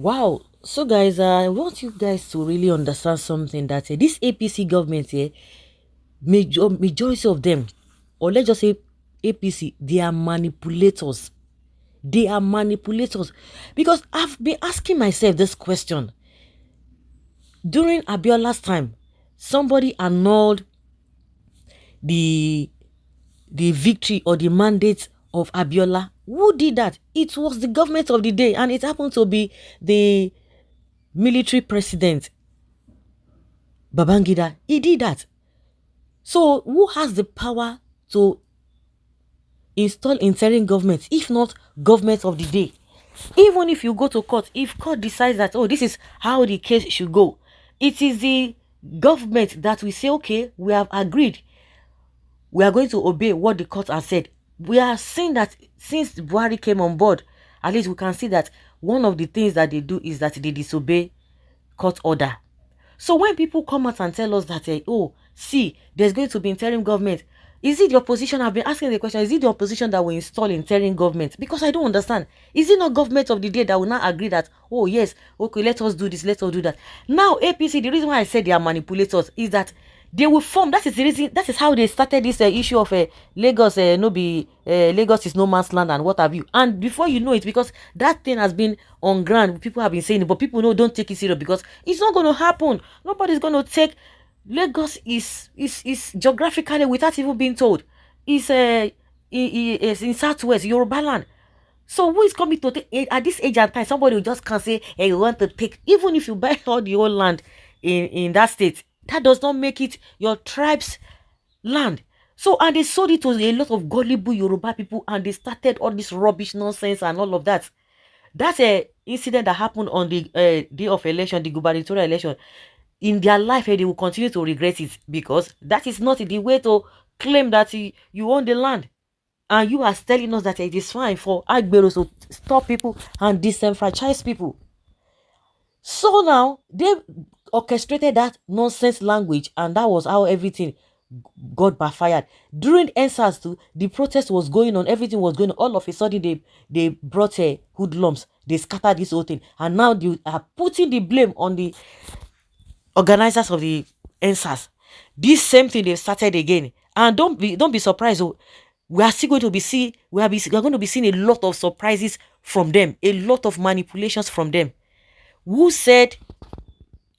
Wow. So guys, I want you guys to really understand something that this APC government here, majority of them, or let's just say APC, they are manipulators. They are manipulators. Because I've been asking myself this question. During Abiola's time, somebody annulled the the victory or the mandate of Abiola. Who did that? It was the government of the day, and it happened to be the military president Babangida. He did that. So who has the power to install interim government if not government of the day? Even if you go to court, if court decides that, oh, this is how the case should go, it is the government that will say, okay, we have agreed, we are going to obey what the court has said. We are seeing that since Buhari came on board, at least we can see that one of the things that they do is that they disobey court order. So when people come out and tell us that, oh, see, there's going to be interim government, is it the opposition? I've been asking the question, is it the opposition that will install interim government? Because I don't understand. Is it not government of the day that will not agree that, oh yes, okay, let us do this, let us do that? Now, APC, the reason why I said they are manipulators is that they will form, that is the reason, that is how they started this issue of Lagos, Lagos is no man's land and what have you. And before you know it, because that thing has been on ground, people have been saying it, but people know, don't take it serious because it's not going to happen. Nobody's going to take Lagos is geographically, without even being told, is in Southwest Yoruba land. So who is coming to take at this age and time? Somebody will just can't say, hey, you want to take, even if you buy all the whole land in that state, that does not make it your tribe's land. So, and they sold it to a lot of gullible Yoruba people, and they started all this rubbish nonsense and all of that. That's a incident that happened on the day of election, the gubernatorial election. In their life, they will continue to regret it, because that is not the way to claim that you own the land. And you are telling us that it is fine for Agberos to stop people and disenfranchise people. So now they orchestrated that nonsense language, and that was how everything got backfired. During NSAS too, the protest was going on, everything was going on. All of a sudden, they brought hoodlums, they scattered this whole thing, and now they are putting the blame on the organizers of the NSAS. This same thing they started again, and don't be surprised. Oh, we are still going to be we are going to be seeing a lot of surprises from them, a lot of manipulations from them. Who said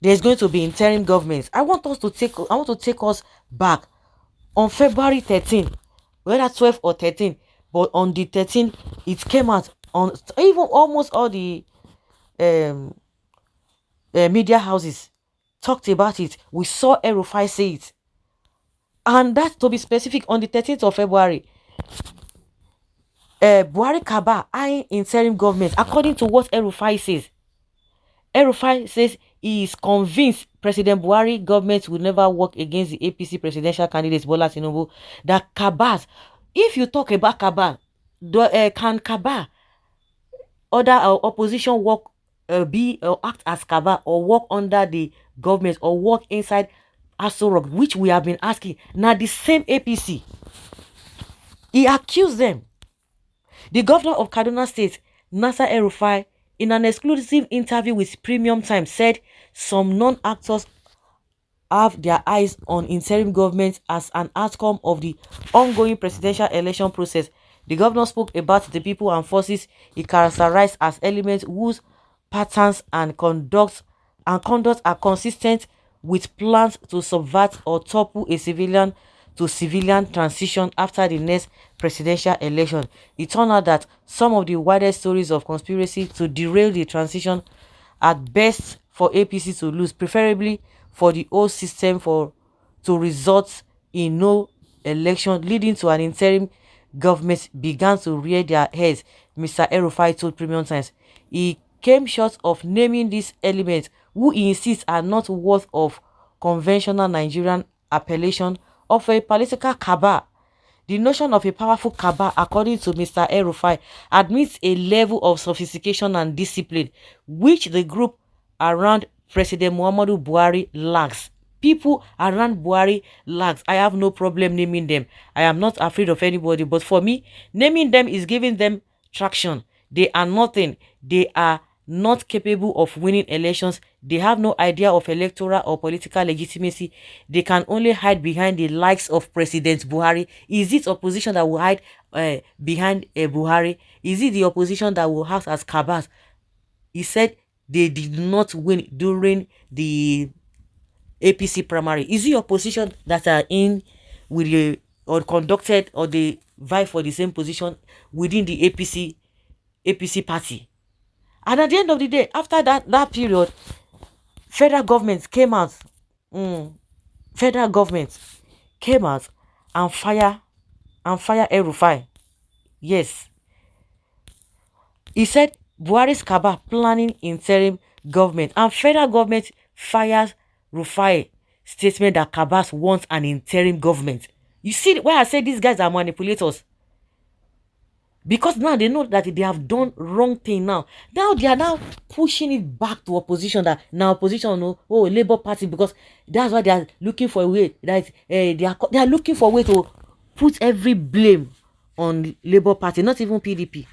there's going to be interim government? I want to take us back on February 13, whether 12 or 13, but on the 13th it came out on even almost all the media houses talked about it. We saw Elrufai say it, and that, to be specific, on the 13th of February, Buhari Cabals eyeing interim government. According to what Elrufai says, Elrufai says he is convinced President Buhari government will never work against the APC presidential candidate Bola Tinubu. That Cabals, if you talk about Cabals, can Cabals, other opposition work, be or act as Cabals, or work under the government, or work inside Aso Rock, which we have been asking. Now the same APC, he accused them. The governor of Kaduna State, Nasser Elrufai, in an exclusive interview with Premium Times, said some non-actors have their eyes on interim government as an outcome of the ongoing presidential election process. The governor spoke about the people and forces he characterized as elements whose patterns and conduct are consistent with plans to subvert or topple a civilian to civilian transition after the next presidential election. It turned out that some of the widest stories of conspiracy to derail the transition, at best for APC to lose, preferably for the old system to result in no election, leading to an interim government, began to rear their heads, Mr. Elrufai told Premium Times. He came short of naming these elements, who he insists are not worth of conventional Nigerian appellation of a political cabal. The notion of a powerful cabal, according to Mr. Elrufai, admits a level of sophistication and discipline which the group around President Muhammadu Buhari lacks. People around Buhari lacks. I have no problem naming them. I am not afraid of anybody, but for me, naming them is giving them traction. They are nothing. They are not capable of winning elections. They have no idea of electoral or political legitimacy. They can only hide behind the likes of President Buhari. Is it opposition that will hide behind Buhari? Is it the opposition that will house as Cabals? He said they did not win during the APC primary. Is it opposition that are in with the or conducted or they vie for the same position within the APC party? And at the end of the day, after that period, federal government came out. Federal government came out and fire Elrufai. Yes, he said Buhari's Cabal planning interim government, and federal government fires Rufai statement that Cabals wants an interim government. You see why I say these guys are manipulators? Because now they know that they have done wrong thing now. Now they are now pushing it back to opposition, that now opposition, oh, Labour Party, because that's why they are looking for a way that they are looking for a way to put every blame on Labour Party, not even PDP.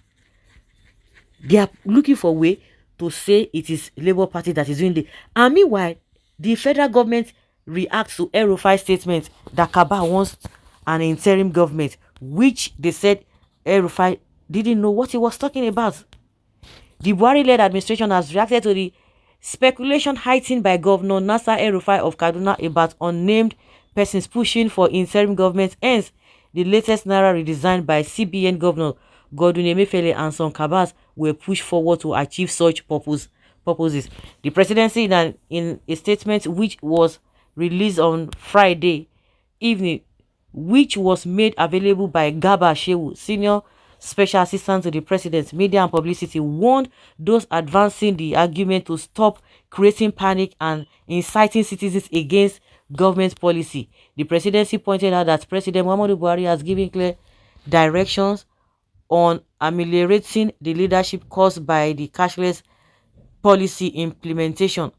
They are looking for a way to say it is Labour Party that is doing the. And meanwhile, the federal government reacts to Elrufai's statement that Cabal wants an interim government, which they said Elrufai didn't know what he was talking about. The Buhari-led administration has reacted to the speculation heightened by Governor Nasser Elrufai of Kaduna about unnamed persons pushing for interim government. Hence, the latest Naira redesigned by CBN Governor Godwin Emefiele and some Cabals were pushed forward to achieve such purposes. The presidency, in a statement which was released on Friday evening, which was made available by Garba Shehu, senior special assistant to the president, media and publicity, warned those advancing the argument to stop creating panic and inciting citizens against government policy. The presidency pointed out that President Muhammadu Buhari has given clear directions on ameliorating the leadership caused by the cashless policy implementation,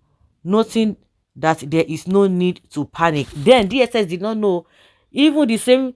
noting that there is no need to panic. Then DSS did not know. Even the same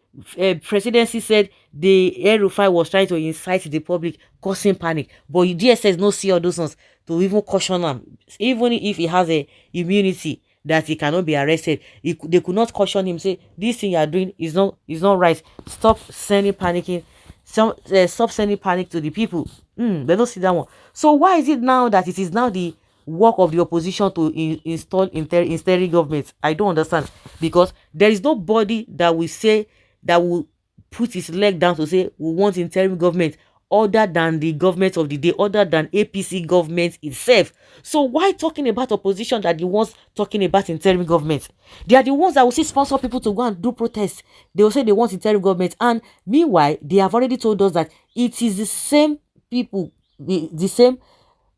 presidency said the Elrufai was trying to incite the public, causing panic. But DSS no see all those ones to even caution him. Even if he has a immunity that he cannot be arrested, they could not caution him, say this thing you are doing is not right. Stop sending panicking. Stop sending panic to the people. They don't see that one. So why is it now that it is now the work of the opposition to install interim government? I don't understand, because there is nobody that will say, that will put his leg down to say we want interim government other than the government of the day, other than APC government itself. So why talking about opposition that the ones talking about interim government? They are the ones that will see sponsor people to go and do protests. They will say they want interim government, and meanwhile they have already told us that it is the same people, the same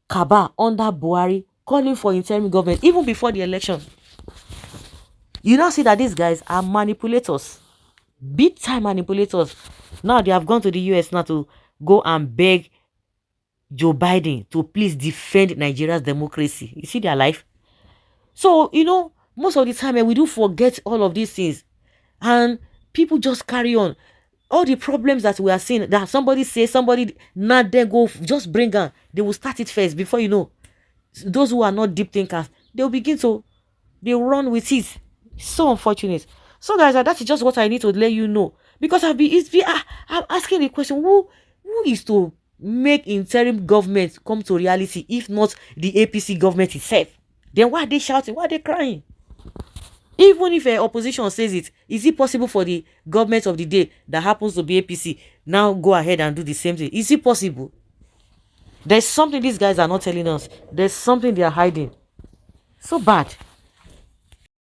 Cabal under Buhari calling for interim government even before the election. You now see that these guys are manipulators, big time manipulators. Now they have gone to the US now to go and beg Joe Biden to please defend Nigeria's democracy. You see their life. So most of the time we do forget all of these things, and people just carry on. All the problems that we are seeing, that somebody say, somebody not there, go just bring on. They will start it first before you know. Those who are not deep thinkers, they will begin to, they will run with it. So unfortunate. So guys, that is just what I need to let you know, because I'm asking the question, who is to make interim government come to reality if not the APC government itself? Then why are they shouting? Why are they crying? Even if opposition says it, is it possible for the government of the day that happens to be APC now go ahead and do the same thing? Is it possible? There's something these guys are not telling us. There's something they are hiding. So bad.